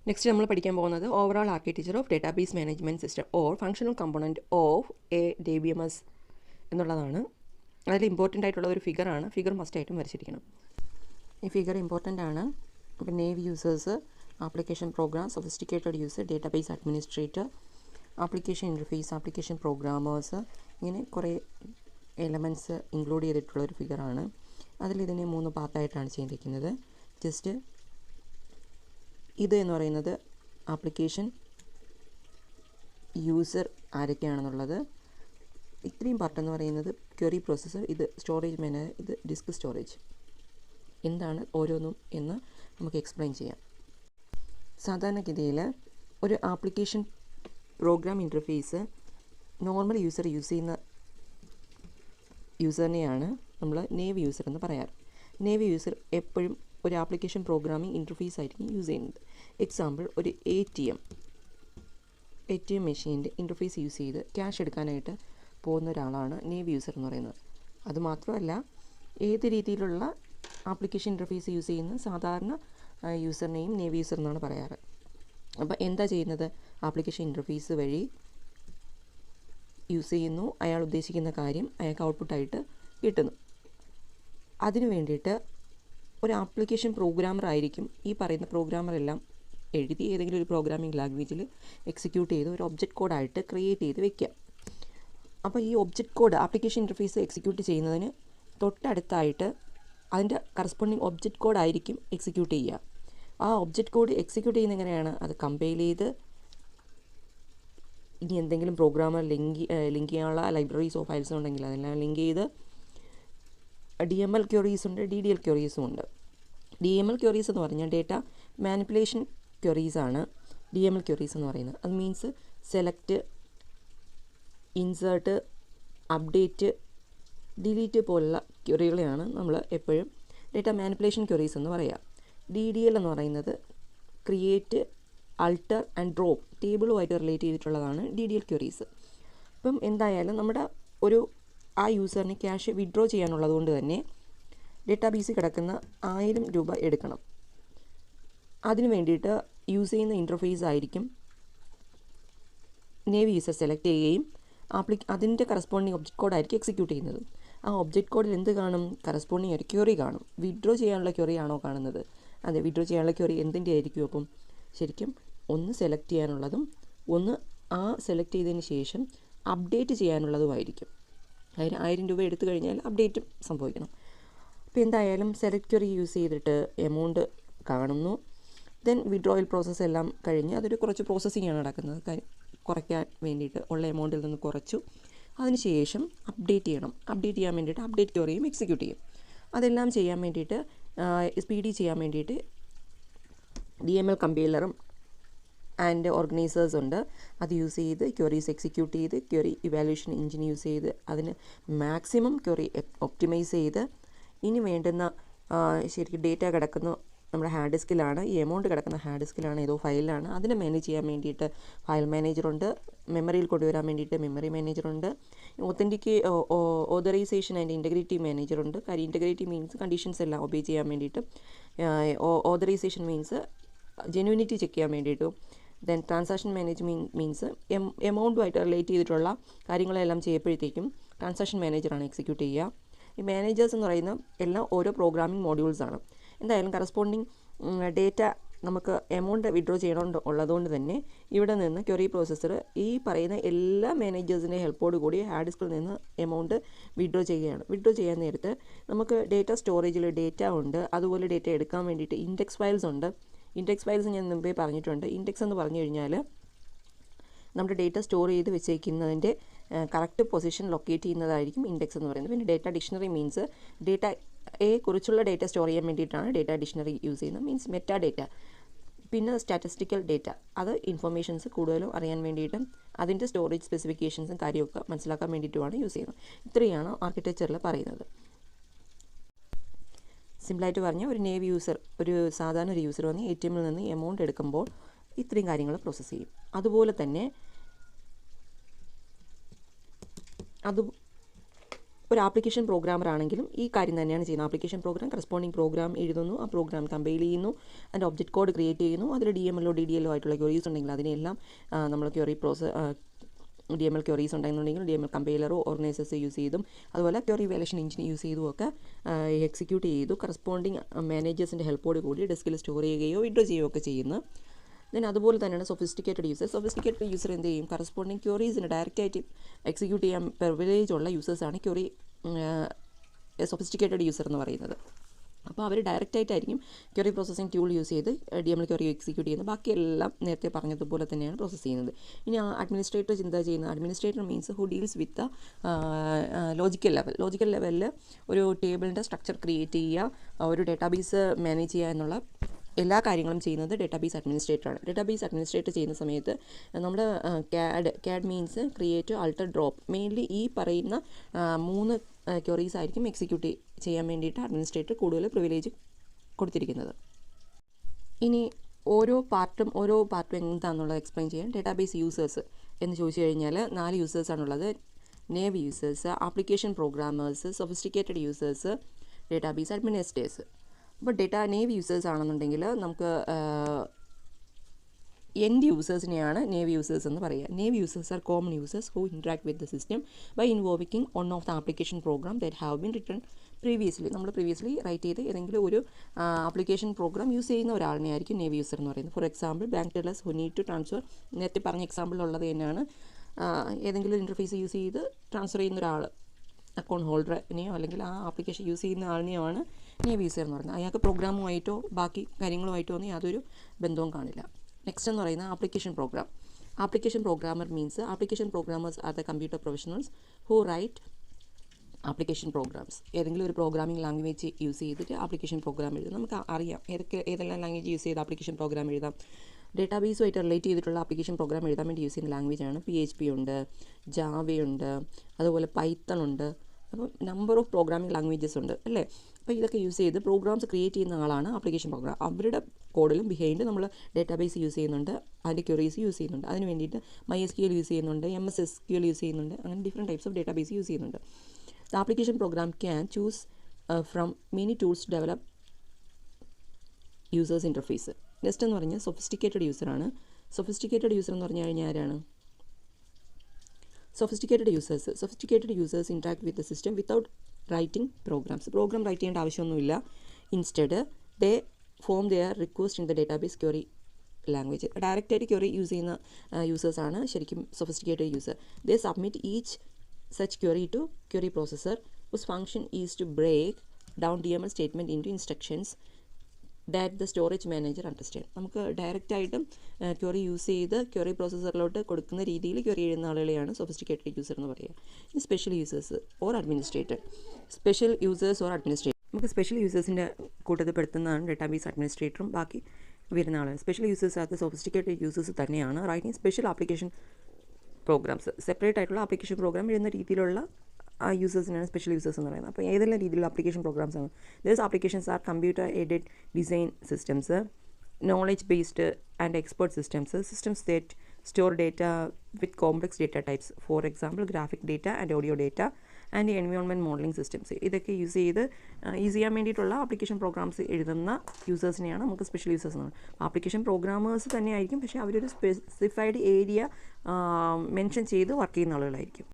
Next നമ്മൾ പഠിക്കാൻ പോകുന്നത് overall architecture of database management system or functional component of A DBMS എന്നുള്ളതാണ്. അതിൽ ഇമ്പോർട്ടൻ്റ് ആയിട്ടുള്ള ഒരു ഫിഗറാണ്. ഫിഗർ മസ്റ്റായിട്ടും വരച്ചിരിക്കണം. ഈ ഫിഗർ ഇമ്പോർട്ടൻ്റ് ആണ്. ഇപ്പോൾ naive users, application program, sophisticated user, database administrator, application interface, application programmers, ഇങ്ങനെ കുറേ എലമെൻറ്റ്സ് ഇൻക്ലൂഡ് ചെയ്തിട്ടുള്ളൊരു ഫിഗറാണ്. അതിലിതിനെ 3 പാർട്ടായിട്ടാണ് ചെയ്തിരിക്കുന്നത്. ജസ്റ്റ് ഇത് എന്ന് പറയുന്നത് ആപ്ലിക്കേഷൻ യൂസർ ആരൊക്കെയാണെന്നുള്ളത്, ഇത്രയും പാർട്ടെന്ന് പറയുന്നത് ക്വറി പ്രോസസ്സർ, ഇത് സ്റ്റോറേജ് മാനേജർ, ഇത് ഡിസ്ക് സ്റ്റോറേജ്. എന്താണ് ഓരോന്നും എന്ന് നമുക്ക് എക്സ്പ്ലെയിൻ ചെയ്യാം. സാധാരണഗതിയിൽ ഒരു application programme interface normal user use ചെയ്യുന്ന യൂസറിനെയാണ് നമ്മൾ നേവ് യൂസർ എന്ന് പറയാറ്. നേവ് യൂസർ എപ്പോഴും ഒരു ആപ്ലിക്കേഷൻ പ്രോഗ്രാമിംഗ് ഇൻ്റർഫേസ് ആയിരിക്കും യൂസ് ചെയ്യുന്നത്. എക്സാമ്പിൾ, ഒരു ATM മെഷീൻ്റെ ഇൻ്റർഫേസ് യൂസ് ചെയ്ത് ക്യാഷ് എടുക്കാനായിട്ട് പോകുന്ന ഒരാളാണ് നേവ് യൂസർ എന്ന് പറയുന്നത്. അതുമാത്രമല്ല, ഏത് രീതിയിലുള്ള ആപ്ലിക്കേഷൻ ഇൻ്റർഫേസ് യൂസ് ചെയ്യുന്ന സാധാരണ യൂസറിനെയും നേവ് യൂസർ എന്നാണ് പറയാറ്. അപ്പോൾ എന്താ ചെയ്യുന്നത്? ആപ്ലിക്കേഷൻ ഇൻ്റർഫേസ് വഴി യൂസ് ചെയ്യുന്നു, അയാൾ ഉദ്ദേശിക്കുന്ന കാര്യം അയാൾക്ക് ഔട്ട്പുട്ടായിട്ട് കിട്ടുന്നു. അതിനു വേണ്ടിയിട്ട് ഒരു ആപ്ലിക്കേഷൻ പ്രോഗ്രാമർ ആയിരിക്കും ഈ പറയുന്ന പ്രോഗ്രാമറെല്ലാം എഴുതി ഏതെങ്കിലും ഒരു പ്രോഗ്രാമിംഗ് ലാംഗ്വേജിൽ എക്സിക്യൂട്ട് ചെയ്ത് ഒരു ഒബ്ജക്റ്റ് കോഡായിട്ട് ക്രിയേറ്റ് ചെയ്ത് വെക്കുക. അപ്പോൾ ഈ object code application interface execute ചെയ്യുന്നതിന് തൊട്ടടുത്തായിട്ട് അതിൻ്റെ കറസ്പോണ്ടിങ് ഒബ്ജക്റ്റ് കോഡായിരിക്കും എക്സിക്യൂട്ട് ചെയ്യുക. ആ ഒബ്ജക്റ്റ് കോഡ് എക്സിക്യൂട്ട് ചെയ്യുന്നത് എങ്ങനെയാണ്? അത് കമ്പൈൽ ചെയ്ത് ഇനി എന്തെങ്കിലും പ്രോഗ്രാമർ ലിങ്ക് ചെയ്യാനുള്ള ലൈബ്രറീസോ ഫയൽസോ ഉണ്ടെങ്കിൽ അതെല്ലാം ലിങ്ക് ചെയ്ത് DML ക്വറീസ് ഉണ്ട്, DDL ക്വറീസും ഉണ്ട്. DML ക്വറീസ് എന്ന് പറഞ്ഞാൽ ഡേറ്റ മാനിപ്പുലേഷൻ ക്വറീസാണ് DML ക്വറീസ് എന്ന് പറയുന്നത്. അത് means select, insert, update, delete പോലുള്ള ക്വറികളെയാണ് നമ്മൾ എപ്പോഴും ഡേറ്റ മാനിപ്പുലേഷൻ ക്വറീസ് എന്ന് പറയുക. DDL എന്ന് പറയുന്നത് ക്രിയേറ്റ്, അൾട്ടർ ആൻഡ് ഡ്രോപ്പ്, ടേബിളുമായിട്ട് റിലേറ്റ് ചെയ്തിട്ടുള്ളതാണ് DDL ക്വറീസ്. ഇപ്പം എന്തായാലും നമ്മുടെ ആ യൂസറിന് ക്യാഷ് വിഡ്രോ ചെയ്യാനുള്ളത് കൊണ്ട് തന്നെ ഡേറ്റാബേസിൽ കിടക്കുന്ന 1000 രൂപ എടുക്കണം. അതിന് വേണ്ടിയിട്ട് യൂസ് ചെയ്യുന്ന ഇൻ്റർഫേസ് ആയിരിക്കും നേവ് യൂസർ സെലക്ട് ചെയ്യുകയും അതിൻ്റെ കറസ്പോണ്ടിങ് ഒബ്ജക്റ്റ് കോഡായിരിക്കും എക്സിക്യൂട്ട് ചെയ്യുന്നത്. ആ ഒബ്ജക്റ്റ് കോഡിൽ എന്ത് കാണും? കറസ്പോണ്ടിങ് ഒരു ക്വറി കാണും. വിഡ്രോ ചെയ്യാനുള്ള ക്വറി ആണോ കാണുന്നത്? അതെ, വിഡ്രോ ചെയ്യാനുള്ള ക്വറി എന്തിൻ്റെ ആയിരിക്കും? അപ്പം ശരിക്കും ഒന്ന് സെലക്ട് ചെയ്യാനുള്ളതും ഒന്ന് ആ സെലക്ട് ചെയ്തതിന് ശേഷം അപ്ഡേറ്റ് ചെയ്യാനുള്ളതുമായിരിക്കും. അതിന് 1000 രൂപ എടുത്തു കഴിഞ്ഞാൽ അപ്ഡേറ്റും സംഭവിക്കണം. അപ്പോൾ എന്തായാലും സെലക്ട് ക്വറി യൂസ് ചെയ്തിട്ട് എമൗണ്ട് കാണുന്നു. ദെൻ വിഡ്രോയൽ പ്രോസസ്സ് എല്ലാം കഴിഞ്ഞ് അതൊരു കുറച്ച് പ്രോസസ്സിങ്ങാണ് നടക്കുന്നത്. കുറയ്ക്കാൻ വേണ്ടിയിട്ട് ഉള്ള എമൗണ്ടിൽ നിന്ന് കുറച്ചു. അതിനുശേഷം അപ്ഡേറ്റ് ചെയ്യണം. അപ്ഡേറ്റ് ചെയ്യാൻ വേണ്ടിയിട്ട് അപ്ഡേറ്റ് ക്വറിയും എക്സിക്യൂട്ട് ചെയ്യും. അതെല്ലാം ചെയ്യാൻ വേണ്ടിയിട്ട് സ്പീഡി ചെയ്യാൻ വേണ്ടിയിട്ട് DML കമ്പൈലറും ആൻഡ് ഓർഗനൈസേഴ്സ് ഉണ്ട്. അത് യൂസ് ചെയ്ത് ക്വറീസ് എക്സിക്യൂട്ട് ചെയ്ത് ക്വറി ഇവാലുവേഷൻ എഞ്ചിൻ യൂസ് ചെയ്ത് അതിന് മാക്സിമം ക്വറി ഒപ്റ്റിമൈസ് ചെയ്ത് ഇനി വേണ്ടുന്ന ശരിക്കും ഡേറ്റ കിടക്കുന്ന നമ്മുടെ ഹാർഡ് ഡിസ്കിലാണ്, ഈ എമൗണ്ട് കിടക്കുന്ന ഹാർഡ് ഡിസ്കിലാണ്, ഏതോ ഫയലിലാണ്. അതിനെ മാനേജ് ചെയ്യാൻ വേണ്ടിയിട്ട് ഫയൽ മാനേജറുണ്ട്, മെമ്മറിയിൽ കൊണ്ടുവരാൻ വേണ്ടിയിട്ട് മെമ്മറി മാനേജറുണ്ട്, ഓതറൈസേഷൻ ആൻഡ് ഇൻറ്റഗ്രിറ്റി മാനേജറുണ്ട്. കാര്യം ഇൻറ്റഗ്രിറ്റി മീൻസ് കണ്ടീഷൻസ് എല്ലാം ഒബേ ചെയ്യാൻ വേണ്ടിയിട്ട്, ഓതറൈസേഷൻ മീൻസ് ജെനുവിനിറ്റി ചെക്ക് ചെയ്യാൻ വേണ്ടിയിട്ടും, ദെൻ ട്രാൻസാക്ഷൻ മാനേജ്മെൻറ്റ് മീൻസ് എമൗണ്ടുമായിട്ട് റിലേറ്റ് ചെയ്തിട്ടുള്ള കാര്യങ്ങളെല്ലാം ചെയ്യുമ്പോഴത്തേക്കും ട്രാൻസാക്ഷൻ മാനേജറാണ് എക്സിക്യൂട്ട് ചെയ്യുക. ഈ മാനേജേഴ്സ് എന്ന് പറയുന്ന എല്ലാം ഓരോ പ്രോഗ്രാമിംഗ് മോഡ്യൂൾസാണ്. എന്തായാലും കറസ്പോണ്ടിങ് ഡേറ്റ നമുക്ക് എമൗണ്ട് വിഡ്രോ ചെയ്യണമെന്നുള്ളതുകൊണ്ട് തന്നെ ഇവിടെ നിന്ന് ക്വറി പ്രോസസ്സർ ഈ പറയുന്ന എല്ലാ മാനേജേഴ്സിൻ്റെ ഹെൽപ്പോട് കൂടി ഹാർഡ് ഡിസ്കിൽ നിന്ന് എമൗണ്ട് വിഡ്രോ ചെയ്യുകയാണ്. വിഡ്രോ ചെയ്യാൻ നേരത്ത് നമുക്ക് ഡേറ്റ സ്റ്റോറേജിൽ ഡേറ്റ ഉണ്ട്, അതുപോലെ ഡേറ്റ എടുക്കാൻ വേണ്ടിയിട്ട് ഇൻഡെക്സ് ഫയൽസ് ഉണ്ട്. ഇൻഡെക്സ് ഫയൽസ് ഞാൻ മുമ്പേ പറഞ്ഞിട്ടുണ്ട്. ഇൻഡെക്സ് എന്ന് പറഞ്ഞു കഴിഞ്ഞാൽ നമ്മുടെ ഡേറ്റ സ്റ്റോർ ചെയ്ത് വെച്ചേക്കുന്നതിൻ്റെ കറക്റ്റ് പൊസിഷൻ ലൊക്കേറ്റ് ചെയ്യുന്നതായിരിക്കും ഇൻഡെക്സ് എന്ന് പറയുന്നത്. പിന്നെ ഡേറ്റ ഡിക്ഷണറി മീൻസ് കുറിച്ചുള്ള ഡേറ്റ സ്റ്റോർ ചെയ്യാൻ വേണ്ടിയിട്ടാണ് ഡേറ്റ ഡിക്ഷണറി യൂസ് ചെയ്യുന്നത്. Means meta data. പിന്നെ സ്റ്റാറ്റിസ്റ്റിക്കൽ ഡേറ്റ, അത് ഇൻഫർമേഷൻസ് കൂടുതലും അറിയാൻ വേണ്ടിയിട്ടും അതിൻ്റെ സ്റ്റോറേജ് സ്പെസിഫിക്കേഷൻസും കാര്യമൊക്കെ മനസ്സിലാക്കാൻ വേണ്ടിയിട്ടുമാണ് യൂസ് ചെയ്യുന്നത്. ഇത്രയാണ് ആർക്കിടെക്ചറിൽ പറയുന്നത്. സിമ്പിളായിട്ട് പറഞ്ഞാൽ ഒരു നേവ് യൂസർ, ഒരു സാധാരണ ഒരു യൂസർ വന്ന് ATMൽ നിന്ന് എമൗണ്ട് എടുക്കുമ്പോൾ ഇത്രയും കാര്യങ്ങൾ പ്രോസസ്സ് ചെയ്യും. അതുപോലെ തന്നെ ഒരു ആപ്ലിക്കേഷൻ പ്രോഗ്രാമർ ആണെങ്കിലും ഈ കാര്യം തന്നെയാണ് ചെയ്യുന്നത്. ആപ്ലിക്കേഷൻ പ്രോഗ്രാം കറസ്പോണ്ടിങ് പ്രോഗ്രാം എഴുതുന്നു, ആ പ്രോഗ്രാം കമ്പൈൽ ചെയ്യുന്നു, അതിൻ്റെ ഒബ്ജക്റ്റ് കോഡ് ക്രിയേറ്റ് ചെയ്യുന്നു, അതിൽ DML DDL ആയിട്ടുള്ള ക്വയറീസ് ഉണ്ടെങ്കിൽ അതിനെല്ലാം നമ്മൾ ക്വയറി DML ക്വയറീസ് ഉണ്ടെന്നുണ്ടെങ്കിൽ DML കമ്പൈലറോ ഓർഗനൈസേഴ്സ് യൂസ് ചെയ്തും അതുപോലെ ക്വയറി വാലിഡേഷൻ എഞ്ചിൻ യൂസ് ചെയ്തും ഒക്കെ എക്സിക്യൂട്ട് ചെയ്തു കറസ്പോണ്ടിങ് മാനേജേഴ്സിൻ്റെ ഹെൽപ്പോട് കൂടി ഡെസ്കിൽ സ്റ്റോർ ചെയ്യുകയോ വിഡ്രോ ചെയ്യുകയോ ഒക്കെ ചെയ്യുന്നു. ദെൻ അതുപോലെ തന്നെയാണ് സൊഫിസ്റ്റിക്കേറ്റഡ് യൂസർ എന്ത് ചെയ്യും, കറസ്പോണ്ടിങ് ക്വയറീസിന് ഡയറക്റ്റായിട്ട് എക്സിക്യൂട്ട് ചെയ്യാൻ പ്രിവിലേജ് ഉള്ള യൂസേഴ്സാണ് സൊഫിസ്റ്റിക്കേറ്റഡ് യൂസർ എന്ന് പറയുന്നത്. അപ്പോൾ അവർ ഡയറക്റ്റായിട്ടായിരിക്കും ക്വയറി പ്രോസസ്സിംഗ് ടൂൾ യൂസ് ചെയ്ത് DML ക്വയറി എക്സിക്യൂട്ട് ചെയ്യുന്നത്. ബാക്കിയെല്ലാം നേരത്തെ പറഞ്ഞതുപോലെ തന്നെയാണ് പ്രോസസ്സ് ചെയ്യുന്നത്. ഇനി അഡ്മിനിസ്ട്രേറ്റർ ചിന്ത ചെയ്യുന്നത്, administrator means who deals with logical ലെവലിൽ ഒരു ടേബിളിൻ്റെ സ്ട്രക്ചർ ക്രിയേറ്റ് ചെയ്യുക, ഒരു ഡേറ്റാബേസ് മാനേജ് ചെയ്യുക എന്നുള്ള എല്ലാ കാര്യങ്ങളും ചെയ്യുന്നത് ഡേറ്റാബേസ് അഡ്മിനിസ്ട്രേറ്ററാണ്. ഡേറ്റാബേസ് അഡ്മിനിസ്ട്രേറ്റർ ചെയ്യുന്ന സമയത്ത് നമ്മൾ CAD means create, alter, drop, mainly ഈ പറയുന്ന 3 ക്വയറീസ് ആയിരിക്കും എക്സിക്യൂട്ട് ചെയ്യാൻ വേണ്ടിയിട്ട് അഡ്മിനിസ്ട്രേറ്റർ കൂടുതൽ പ്രിവിലേജ് കൊടുത്തിരിക്കുന്നത്. ഇനി ഓരോ പാർട്ടും എന്താണെന്നുള്ളത് എക്സ്പ്ലെയിൻ ചെയ്യാൻ ഡേറ്റാബേസ് യൂസേഴ്സ് എന്ന് ചോദിച്ചു കഴിഞ്ഞാൽ 4 യൂസേഴ്സാണുള്ളത്. Naive users, application programmers, sophisticated users, database administrators. അപ്പോൾ നേവ് യൂസേഴ്സ് ആണെന്നുണ്ടെങ്കിൽ നമുക്ക് എൻഡ് യൂസേഴ്സിനെയാണ് നേവ് യൂസേഴ്സ് എന്ന് പറയുക. Naive users are common users who interact with the system by ഇൻവോവിങ് one of the application program that have been written previously. നമ്മൾ previously write ചെയ്ത് ഏതെങ്കിലും ഒരു ആപ്ലിക്കേഷൻ പ്രോഗ്രാം യൂസ് ചെയ്യുന്ന ഒരാളിനെ ആയിരിക്കും നേവ് യൂസർ എന്ന് പറയുന്നത്. For example bank tellers who need to transfer, നേരത്തെ പറഞ്ഞ എക്സാമ്പിളുള്ളത് തന്നെയാണ്. ഏതെങ്കിലും ഇൻ്റർഫേസ് യൂസ് ചെയ്ത് ട്രാൻസ്ഫർ ചെയ്യുന്ന ഒരാൾ, അക്കൗണ്ട് ഹോൾഡറിനെയോ അല്ലെങ്കിൽ ആ ആപ്ലിക്കേഷൻ യൂസ് ചെയ്യുന്ന ആളിനെയാണ് നേവ് യൂസർ എന്ന് പറയുന്നത്. അയാൾക്ക് പ്രോഗ്രാമുമായിട്ടോ ബാക്കി കാര്യങ്ങളുമായിട്ടോ ഒന്നും യാതൊരു ബന്ധവും കാണില്ല. നെക്സ്റ്റ് എന്ന് പറയുന്നത് application program. Application programmer means application programmers are the computer professionals who write application programs. ഏതെങ്കിലും ഒരു പ്രോഗ്രാമിംഗ് ലാംഗ്വേജ് യൂസ് ചെയ്തിട്ട് ആപ്ലിക്കേഷൻ പ്രോഗ്രാം എഴുതാം. നമുക്ക് അറിയാം ഏതെല്ലാം ലാംഗ്വേജ് യൂസ് ചെയ്ത് ആപ്ലിക്കേഷൻ പ്രോഗ്രാം എഴുതാം. ഡേറ്റാബേസുമായിട്ട് റിലേറ്റ് ചെയ്തിട്ടുള്ള ആപ്ലിക്കേഷൻ പ്രോഗ്രാം എഴുതാൻ വേണ്ടി യൂസ് ചെയ്യുന്ന ലാംഗ്വേജാണ് PHP ഉണ്ട്, ജാവയുണ്ട്, അതുപോലെ പൈത്തൺ ഉണ്ട്. അപ്പോൾ നമ്പർ ഓഫ് പ്രോഗ്രാമിംഗ് ലാംഗ്വേജസ് ഉണ്ട് അല്ലേ. അപ്പോൾ ഇതൊക്കെ യൂസ് ചെയ്ത് പ്രോഗ്രാംസ് ക്രിയേറ്റ് ചെയ്യുന്ന ആളാണ് ആപ്ലിക്കേഷൻ പ്രോഗ്രാം. അവരുടെ കോഡിലും ബിഹൈൻഡ് നമ്മൾ ഡേറ്റാബേസ് യൂസ് ചെയ്യുന്നുണ്ട്, അതിൻ്റെ ക്വയറീസ് യൂസ് ചെയ്യുന്നുണ്ട്. അതിന് വേണ്ടിയിട്ട് MySQL യൂസ് ചെയ്യുന്നുണ്ട്, MS SQL യൂസ് ചെയ്യുന്നുണ്ട്. അങ്ങനെ different types of database use ചെയ്യുന്നുണ്ട്. The application program can choose from many tools develop users interface. Next എന്ന് പറഞ്ഞാൽ സൊഫിസ്റ്റിക്കേറ്റഡ് യൂസറാണ്. സൊഫിസ്റ്റിക്കേറ്റഡ് യൂസർ എന്ന് പറഞ്ഞു കഴിഞ്ഞാൽ ആരാണ്? Sophisticated users interact with the system without writing programs. Program write ചെയ്യേണ്ട ആവശ്യമൊന്നുമില്ല. Instead they form their request in the database query language. ഡയറക്റ്റായിട്ട് query use ചെയ്യുന്ന യൂസേഴ്സാണ് ശരിക്കും sophisticated user. They submit each such query to query processor whose function is to break down DML statement into instructions that the storage manager understand. നമുക്ക് ഡയറക്റ്റായിട്ടും query use ചെയ്ത് query പ്രോസസ്സറിലോട്ട് കൊടുക്കുന്ന രീതിയിൽ query എഴുതുന്ന ആളുകളെയാണ് sophisticated user എന്ന് പറയുക. ഇനി special users or administrator. നമുക്ക് സ്പെഷ്യൽ യൂസേഴ്സിൻ്റെ കൂട്ടത്തിൽ പെടുത്തുന്നതാണ് ഡേറ്റാബേസ് അഡ്മിനിസ്ട്രേറ്ററും ബാക്കി വരുന്ന ആളുകൾ. സ്പെഷ്യൽ യൂസേഴ്സ് അത് സൊഫിസ്റ്റിക്കേറ്റഡ് യൂസേഴ്സ് തന്നെയാണ്. Writing special application programmes, separate ആയിട്ടുള്ള ആപ്ലിക്കേഷൻ പ്രോഗ്രാം എഴുതുന്ന രീതിയിലുള്ള ആ യൂസേഴ്സിനാണ് സ്പെഷ്യൽ യൂസേഴ്സ് എന്ന് പറയുന്നത്. അപ്പോൾ ഏതെല്ലാം രീതിയിലുള്ള ആപ്ലിക്കേഷൻ പ്രോഗ്രാംസ് ആണ്? These applications R computer aided design systems, knowledge based and expert systems that store data with complex data types, for example graphic data and audio data and environment modelling systems. ഇതൊക്കെ use ചെയ്ത് use ചെയ്യാൻ വേണ്ടിയിട്ടുള്ള application programmes എഴുതുന്ന യൂസേഴ്സിനെയാണ് നമുക്ക് special users എന്ന് പറയുന്നത്. Application programmers തന്നെയായിരിക്കും, പക്ഷേ അവരൊരു സ്പെസിഫൈഡ് ഏരിയ മെൻഷൻ ചെയ്ത് വർക്ക് ചെയ്യുന്ന ആളുകളായിരിക്കും.